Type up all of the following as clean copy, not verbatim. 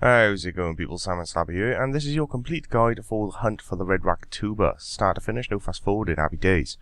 How's it going, people? Sam and Stabby here, and this is your complete guide for the hunt for the red Raktuber. Start to finish, no fast forwarding, happy days.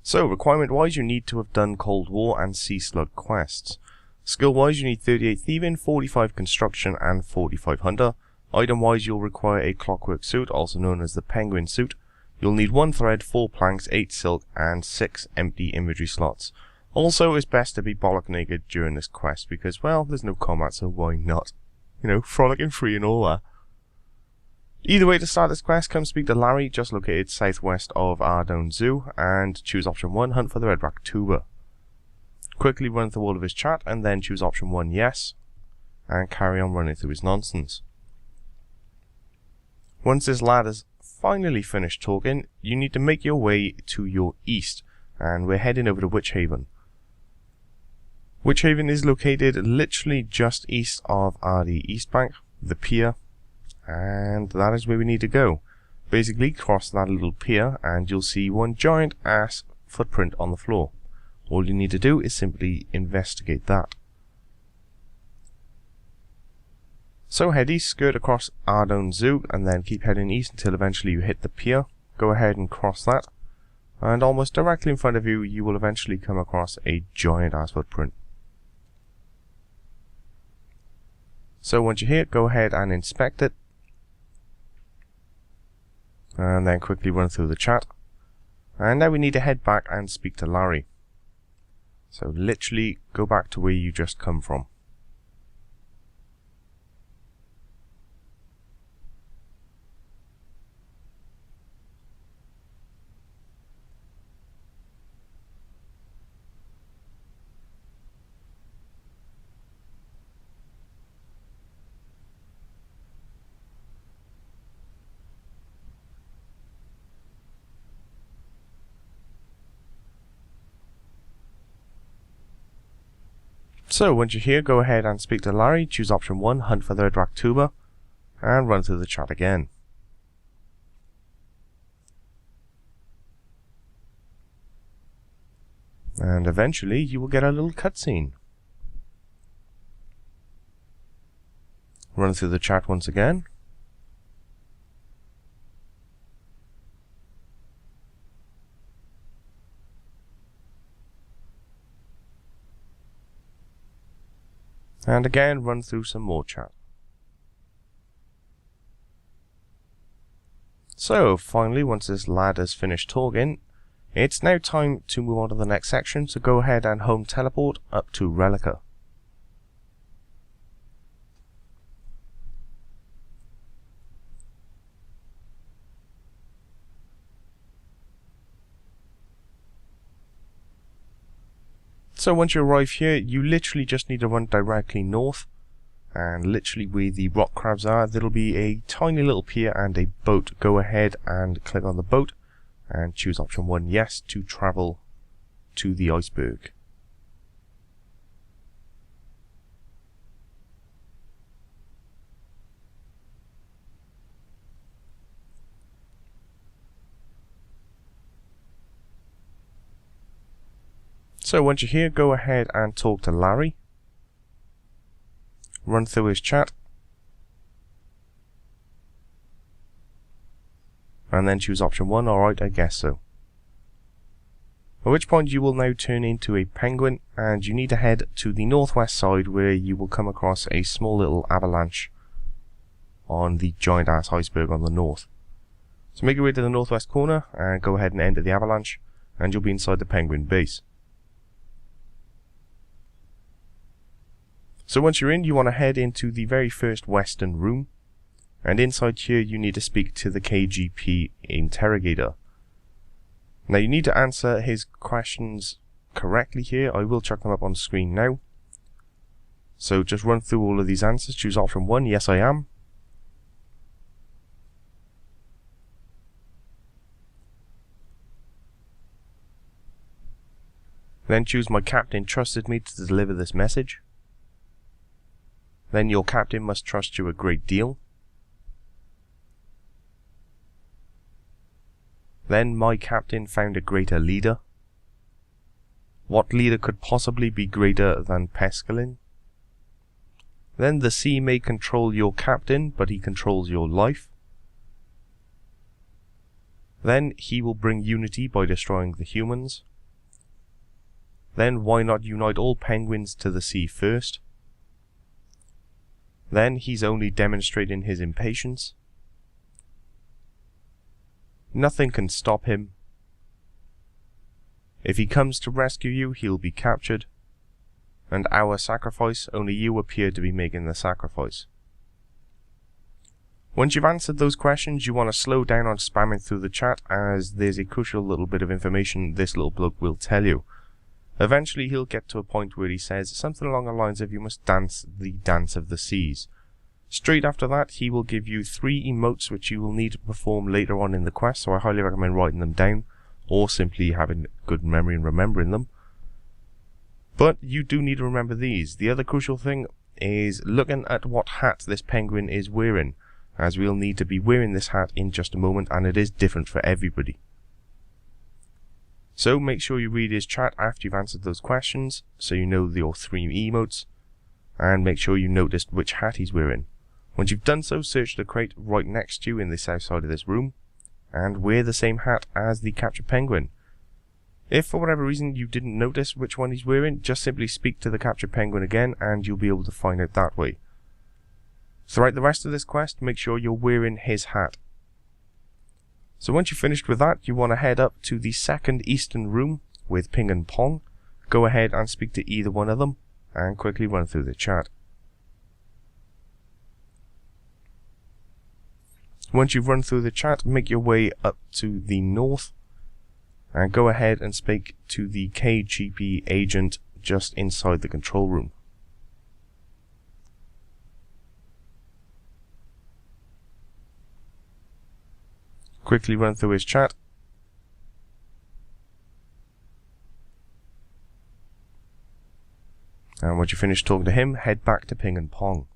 So, requirement wise, you need to have done Cold War and Sea Slug quests. Skill wise, you need 38 thieving, 45 construction, and 45 hunter. Item wise, you'll require a clockwork suit, also known as the penguin suit. You'll need 1 thread, 4 planks, 8 silk, and 6 empty inventory slots. Also, it's best to be bollock naked during this quest because, well, there's no combat, so why not? You know, frolicking free and all that. Either way, to start this quest, come speak to Larry, just located southwest of Ardone Zoo, and choose option 1, hunt for the red Raktuber. Quickly run through all of his chat, and then choose option 1, yes, and carry on running through his nonsense. Once this lad has finally finished talking, you need to make your way to your east, and we're heading over to Witch Haven. Witch Haven is located literally just east of RD East Bank, the pier, and that is where we need to go. Basically, cross that little pier and you'll see one giant ass footprint on the floor. All you need to do is simply investigate that. So head east, skirt across Ardone Zoo, and then keep heading east until eventually you hit the pier. Go ahead and cross that, and almost directly in front of you, you will eventually come across a giant ass footprint. So once you're here, go ahead and inspect it, and then quickly run through the chat. And now we need to head back and speak to Larry. So literally go back to where you just come from. So once you're here, go ahead and speak to Larry, choose option 1, hunt for the red Raktuber, and run through the chat again. And eventually you will get a little cutscene. Run through the chat once again. And again, run through some more chat. So, finally, once this lad has finished talking, it's now time to move on to the next section, so go ahead and home teleport up to Relica. So once you arrive here, you literally just need to run directly north, and literally where the rock crabs are, there'll be a tiny little pier and a boat. Go ahead and click on the boat and choose option 1, yes, to travel to the iceberg. So once you're here, go ahead and talk to Larry. Run through his chat. And then choose option 1, alright, I guess so. At which point you will now turn into a penguin, and you need to head to the northwest side where you will come across a small little avalanche on the giant ass iceberg on the north. So make your way to the northwest corner and go ahead and enter the avalanche, and you'll be inside the penguin base. So once you're in, you want to head into the very first western room, and inside here you need to speak to the KGP interrogator. Now you need to answer his questions correctly here. I will chuck them up on screen now. So just run through all of these answers, choose option 1, yes I am. Then choose my captain trusted me to deliver this message. Then your captain must trust you a great deal. Then my captain found a greater leader. What leader could possibly be greater than Pescalin? Then the sea may control your captain, but he controls your life. Then he will bring unity by destroying the humans. Then why not unite all penguins to the sea first? Then he's only demonstrating his impatience. Nothing can stop him. If he comes to rescue you, he'll be captured. And our sacrifice, only you appear to be making the sacrifice. Once you've answered those questions, you want to slow down on spamming through the chat, as there's a crucial little bit of information this little bloke will tell you. Eventually he'll get to a point where he says something along the lines of you must dance the dance of the seas. Straight after that he will give you 3 emotes which you will need to perform later on in the quest, so I highly recommend writing them down, or simply having good memory and remembering them. But you do need to remember these. The other crucial thing is looking at what hat this penguin is wearing, as we'll need to be wearing this hat in just a moment, and it is different for everybody. So make sure you read his chat after you've answered those questions, so you know your 3 emotes, and make sure you noticed which hat he's wearing. Once you've done so, search the crate right next to you in the south side of this room, and wear the same hat as the captured penguin. If for whatever reason you didn't notice which one he's wearing, just simply speak to the captured penguin again and you'll be able to find out that way. Throughout the rest of this quest, make sure you're wearing his hat. So once you've finished with that, you want to head up to the second eastern room with Ping and Pong. Go ahead and speak to either one of them and quickly run through the chat. Once you've run through the chat, make your way up to the north and go ahead and speak to the KGP agent just inside the control room. Quickly run through his chat. And once you finish talking to him, head back to Ping and Pong.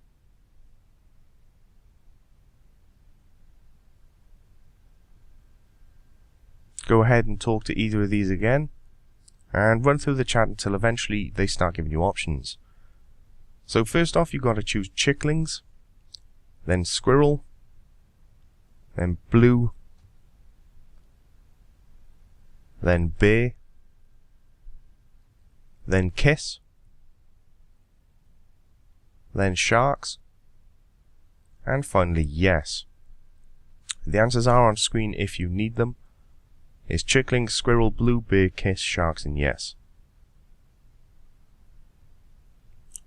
Go ahead and talk to either of these again, and run through the chat until eventually they start giving you options. So first off, you've got to choose chicklings, then squirrel, then blue, then bear, then kiss, then sharks, and finally yes. The answers are on screen if you need them. It's chickling, squirrel, blue, bear, kiss, sharks, and yes.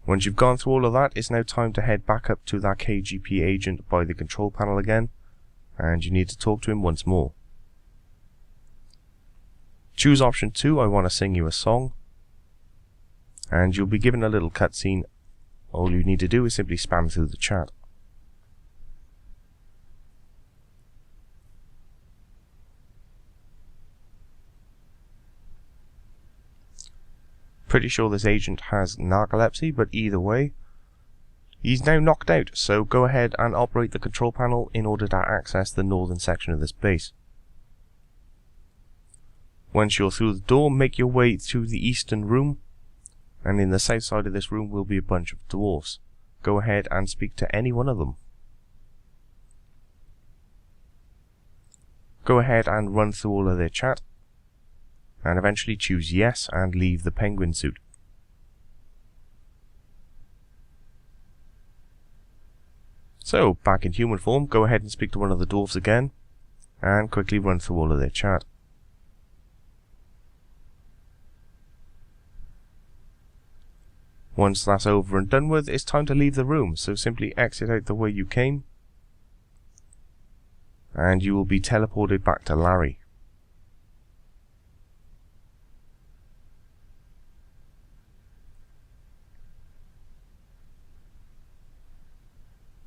Once you've gone through all of that, it's now time to head back up to that KGP agent by the control panel again, and you need to talk to him once more. Choose option 2, I want to sing you a song, and you'll be given a little cutscene. All you need to do is simply spam through the chat. Pretty sure this agent has narcolepsy, but either way, he's now knocked out, so go ahead and operate the control panel in order to access the northern section of this base. Once you're through the door, make your way to the eastern room, and in the south side of this room will be a bunch of dwarfs. Go ahead and speak to any one of them. Go ahead and run through all of their chat, and eventually choose yes and leave the penguin suit. So, back in human form, go ahead and speak to one of the dwarves again, and quickly run through all of their chat. Once that's over and done with, it's time to leave the room, so simply exit out the way you came, and you will be teleported back to Larry.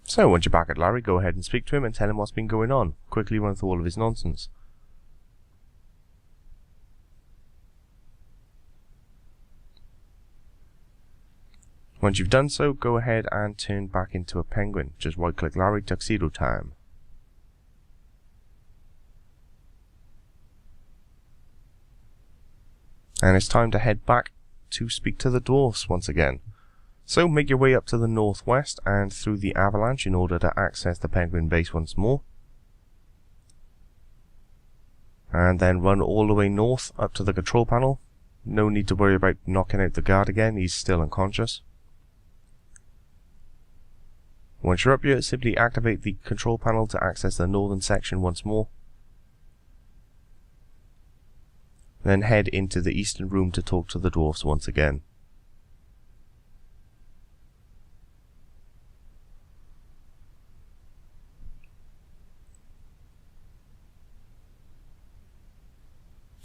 So, once you're back at Larry, go ahead and speak to him and tell him what's been going on. Quickly run through all of his nonsense. Once you've done so, go ahead and turn back into a penguin. Just right click Larry, tuxedo time. And it's time to head back to speak to the dwarfs once again. So make your way up to the northwest and through the avalanche in order to access the penguin base once more. And then run all the way north up to the control panel. No need to worry about knocking out the guard again, he's still unconscious. Once you're up here, simply activate the control panel to access the northern section once more. Then head into the eastern room to talk to the dwarfs once again.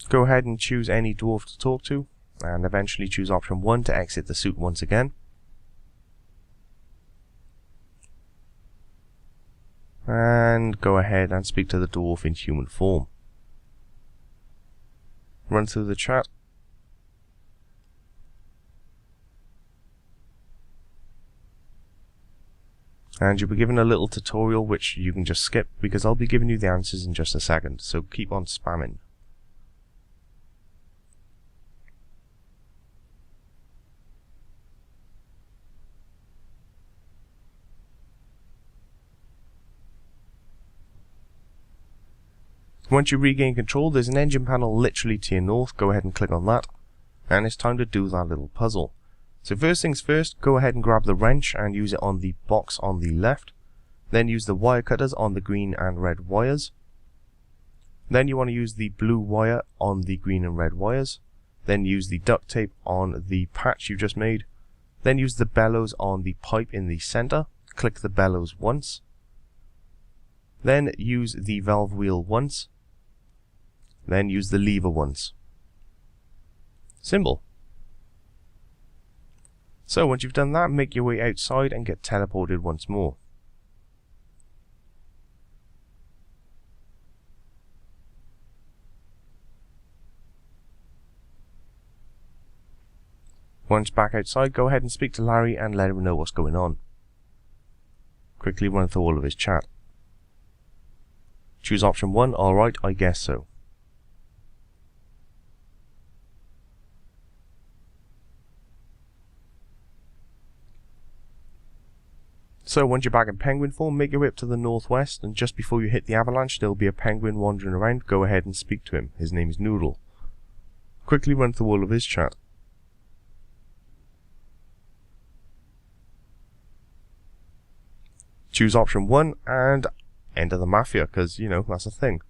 Go ahead and choose any dwarf to talk to, and eventually choose option 1 to exit the suit once again. And go ahead and speak to the dwarf in human form. Run through the chat. And you'll be given a little tutorial which you can just skip because I'll be giving you the answers in just a second, so keep on spamming. Once you regain control, there's an engine panel literally to your north. Go ahead and click on that. And it's time to do that little puzzle. So first things first, go ahead and grab the wrench and use it on the box on the left. Then use the wire cutters on the green and red wires. Then you want to use the blue wire on the green and red wires. Then use the duct tape on the patch you just made. Then use the bellows on the pipe in the center. Click the bellows once. Then use the valve wheel once. Then use the lever once. Simple. So once you've done that, make your way outside and get teleported once more. Once back outside, go ahead and speak to Larry and let him know what's going on. Quickly run through all of his chat. Choose option 1, alright, I guess so. So once you're back in penguin form, make your way up to the northwest, and just before you hit the avalanche there'll be a penguin wandering around. Go ahead and speak to him. His name is Noodle. Quickly run through all of his chat. Choose option 1 and enter the mafia, because, you know, that's a thing.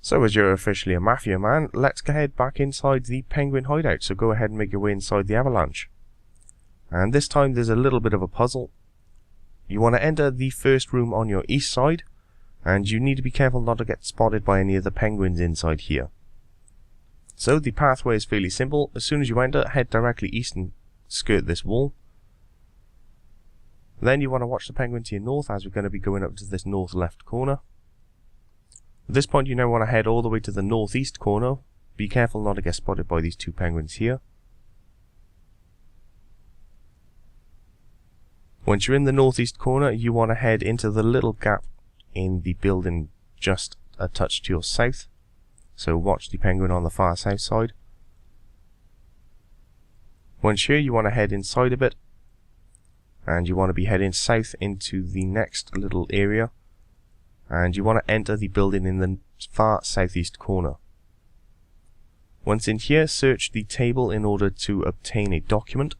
So as you're officially a mafia man, let's go ahead back inside the penguin hideout. So go ahead and make your way inside the avalanche. And this time there's a little bit of a puzzle. You want to enter the first room on your east side, and you need to be careful not to get spotted by any of the penguins inside here. So the pathway is fairly simple. As soon as you enter, head directly east and skirt this wall. Then you want to watch the penguin to your north, as we're going to be going up to this north left corner. At this point you now want to head all the way to the northeast corner. Be careful not to get spotted by these two penguins here. Once you're in the northeast corner, you want to head into the little gap in the building just a touch to your south. So watch the penguin on the far south side. Once here, you want to head inside a bit. And you want to be heading south into the next little area. And you want to enter the building in the far southeast corner. Once in here, search the table in order to obtain a document.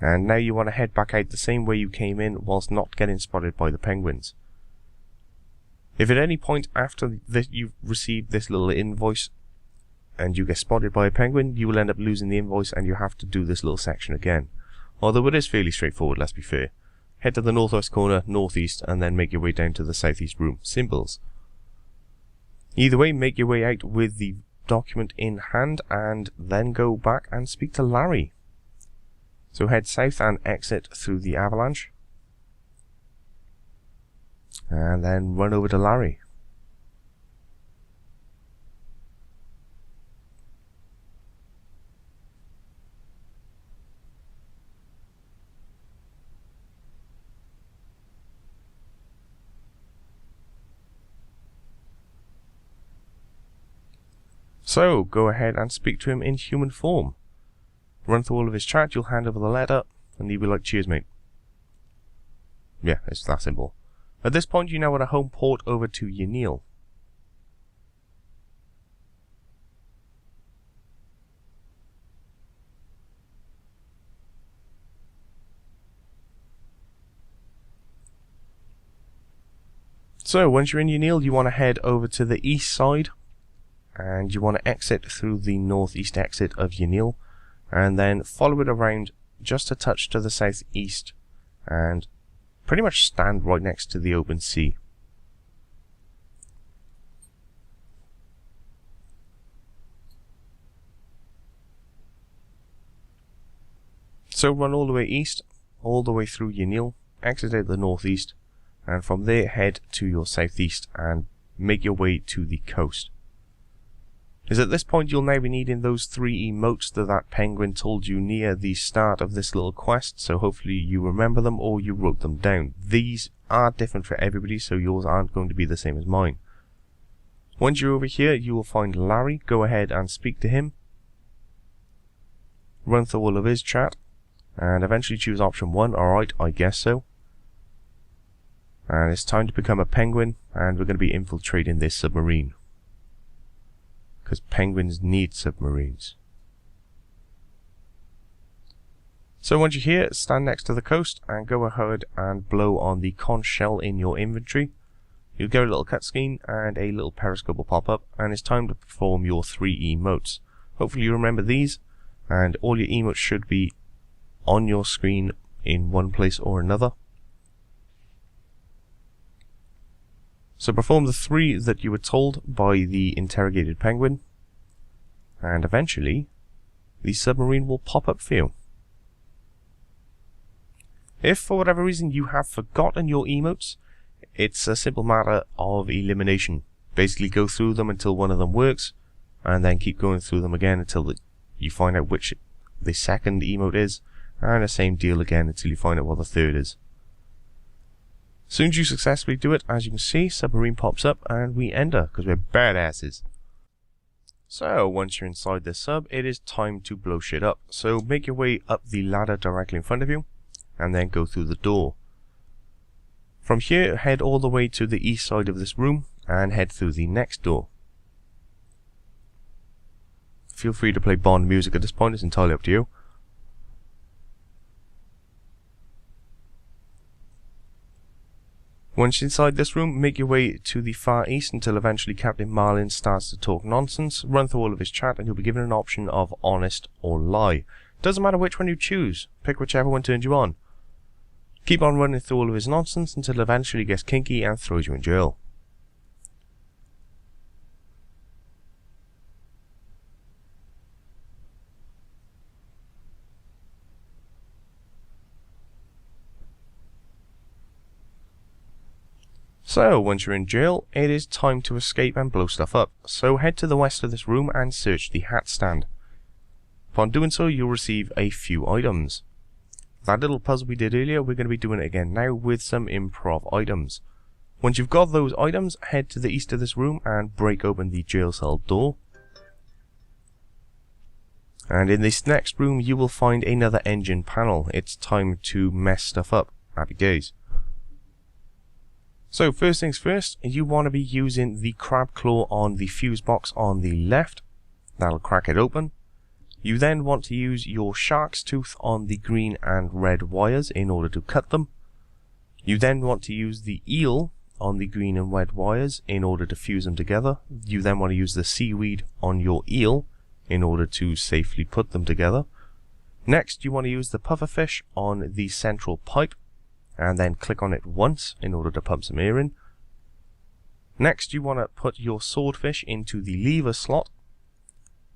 And now you want to head back out the same way you came in whilst not getting spotted by the penguins. If at any point after you've received this little invoice and you get spotted by a penguin, you will end up losing the invoice and you have to do this little section again. Although it is fairly straightforward, let's be fair. Head to the northwest corner, northeast, and then make your way down to the southeast room. Symbols. Either way, make your way out with the document in hand and then go back and speak to Larry. So head south and exit through the avalanche. And then run over to Larry. So, go ahead and speak to him in human form. Run through all of his chat, you'll hand over the letter, and he'll be like, cheers mate. Yeah, it's that simple. At this point, you now want to home port over to Yanil. So, once you're in Yanil, you want to head over to the east side, and you want to exit through the northeast exit of Yanil, and then follow it around just a touch to the southeast, and pretty much stand right next to the open sea. So run all the way east, all the way through Yanil, exit out the northeast, and from there head to your southeast and make your way to the coast. Is at this point you'll now be needing those 3 emotes that penguin told you near the start of this little quest, so hopefully you remember them or you wrote them down. These are different for everybody, so yours aren't going to be the same as mine. Once you're over here, you will find Larry. Go ahead and speak to him. Run through all of his chat, and eventually choose option 1. Alright, I guess so. And it's time to become a penguin, and we're going to be infiltrating this submarine. Because penguins need submarines. So once you're here, stand next to the coast and go ahead and blow on the conch shell in your inventory. You'll get a little cutscene and a little periscope will pop up, and it's time to perform your 3 emotes. Hopefully you remember these, and all your emotes should be on your screen in one place or another. So perform the 3 that you were told by the interrogated penguin, and eventually the submarine will pop up for you. If for whatever reason you have forgotten your emotes, it's a simple matter of elimination. Basically go through them until one of them works, and then keep going through them again until you find out which the second emote is, and the same deal again until you find out what the third is. As soon as you successfully do it, as you can see, submarine pops up and we enter, because we're badasses. So, once you're inside the sub, it is time to blow shit up. So, make your way up the ladder directly in front of you, and then go through the door. From here, head all the way to the east side of this room, and head through the next door. Feel free to play Bond music at this point, it's entirely up to you. Once inside this room, make your way to the far east until eventually Captain Marlin starts to talk nonsense. Run through all of his chat and you'll be given an option of honest or lie. Doesn't matter which one you choose, pick whichever one turns you on. Keep on running through all of his nonsense until it eventually gets kinky and throws you in jail. So, once you're in jail, it is time to escape and blow stuff up. So head to the west of this room and search the hat stand. Upon doing so, you'll receive a few items. That little puzzle we did earlier, we're going to be doing it again now with some improv items. Once you've got those items, head to the east of this room and break open the jail cell door. And in this next room, you will find another engine panel. It's time to mess stuff up. Happy days. So first things first, you want to be using the crab claw on the fuse box on the left. That'll crack it open. You then want to use your shark's tooth on the green and red wires in order to cut them. You then want to use the eel on the green and red wires in order to fuse them together. You then want to use the seaweed on your eel in order to safely put them together. Next, you want to use the pufferfish on the central pipe, and then click on it once in order to pump some air in. Next, you want to put your swordfish into the lever slot.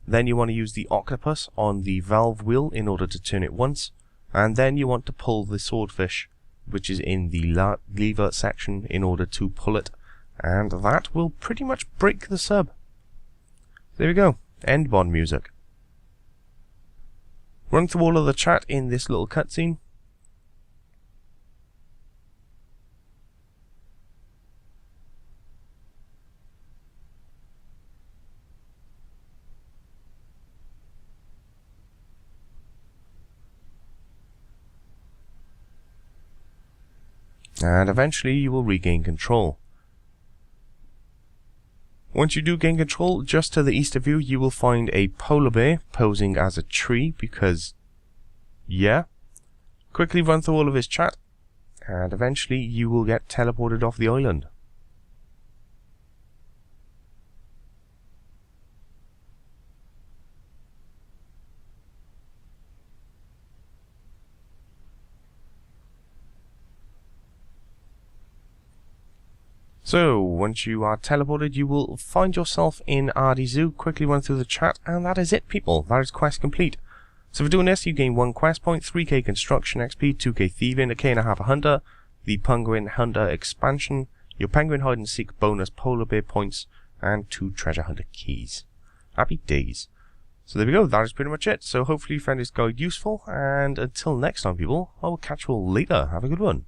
Then you want to use the octopus on the valve wheel in order to turn it once. And then you want to pull the swordfish, which is in the lever section, in order to pull it. And that will pretty much break the sub. There we go. End Bond music. Run through all of the chat in this little cutscene. And eventually you will regain control. Once you do gain control, just to the east of you, you will find a polar bear posing as a tree because, yeah. Quickly run through all of his chat, and eventually you will get teleported off the island. So, once you are teleported, you will find yourself in RD Zoo, quickly run through the chat, and that is it, people. That is quest complete. So for doing this, you gain 1 quest point, 3k construction XP, 2k thieving, a K.5 a hunter, the penguin hunter expansion, your penguin hide and seek bonus polar bear points, and 2 treasure hunter keys. Happy days. So there we go, that is pretty much it. So hopefully you found this guide useful, and until next time, people, I will catch you all later. Have a good one.